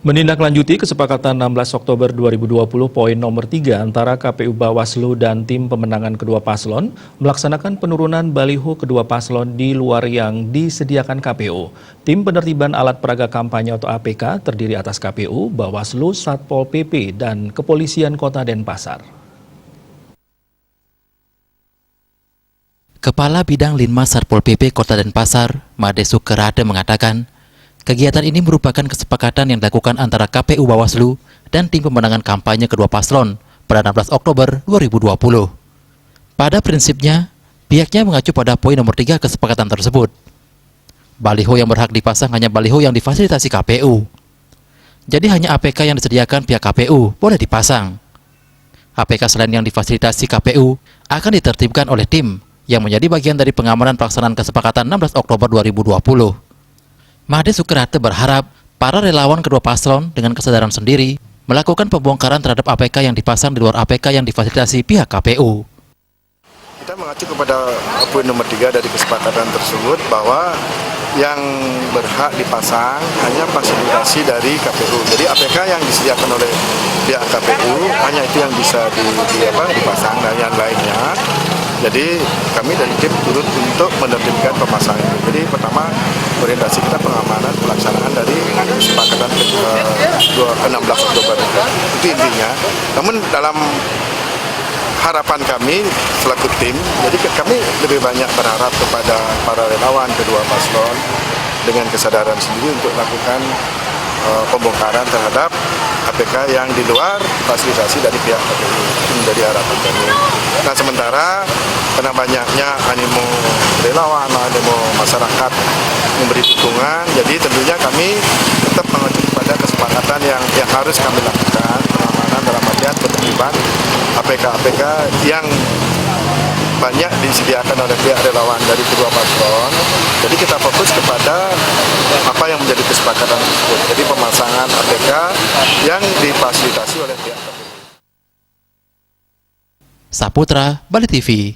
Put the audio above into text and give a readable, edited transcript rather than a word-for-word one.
Menindaklanjuti kesepakatan 16 Oktober 2020 poin nomor 3 antara KPU Bawaslu dan tim pemenangan kedua paslon melaksanakan penurunan baliho kedua paslon di luar yang disediakan KPU. Tim penertiban alat peraga kampanye atau APK terdiri atas KPU, Bawaslu, Satpol PP, dan Kepolisian Kota Denpasar. Kepala Bidang Linmas Satpol PP Kota Denpasar, Made Sukerade mengatakan, kegiatan ini merupakan kesepakatan yang dilakukan antara KPU Bawaslu dan tim pemenangan kampanye kedua paslon pada 16 Oktober 2020. Pada prinsipnya, pihaknya mengacu pada poin nomor 3 kesepakatan tersebut. Baliho yang berhak dipasang hanya baliho yang difasilitasi KPU. Jadi hanya APK yang disediakan pihak KPU boleh dipasang. APK selain yang difasilitasi KPU akan ditertibkan oleh tim yang menjadi bagian dari pengamanan pelaksanaan kesepakatan 16 Oktober 2020. Made Sukerate berharap para relawan kedua paslon dengan kesadaran sendiri melakukan pembongkaran terhadap APK yang dipasang di luar APK yang difasilitasi pihak KPU. Kita mengacu kepada poin nomor 3 dari kesepakatan tersebut bahwa yang berhak dipasang hanya fasilitasi dari KPU. Jadi APK yang disediakan oleh pihak KPU hanya itu yang bisa dipasang dan yang lainnya. Jadi kami dari tim turut untuk menertibkan pemasangan itu. Jadi pertama orientasi kita pengamanan pelaksanaan dari kesepakatan 16 Oktober itu intinya. Namun dalam harapan kami selaku tim, jadi kami lebih banyak berharap kepada para relawan kedua paslon dengan kesadaran sendiri untuk melakukan pembongkaran terhadap APK yang di luar fasilitasi dari pihak KPU. Itu menjadi harapan kami. Nah sementara karena banyaknya animo relawan, animo masyarakat memberi dukungan, jadi tentunya kami tetap mengacu pada kesepakatan yang harus kami lakukan, pengamanan dalam artian penertiban APK-APK yang banyak disediakan oleh pihak relawan dari kedua paslon. Jadi kita fokus kepada apa yang menjadi kesepakatan tersebut. Jadi pemasangan APK yang difasilitasi oleh pihak KPU. Saputra, Bali TV.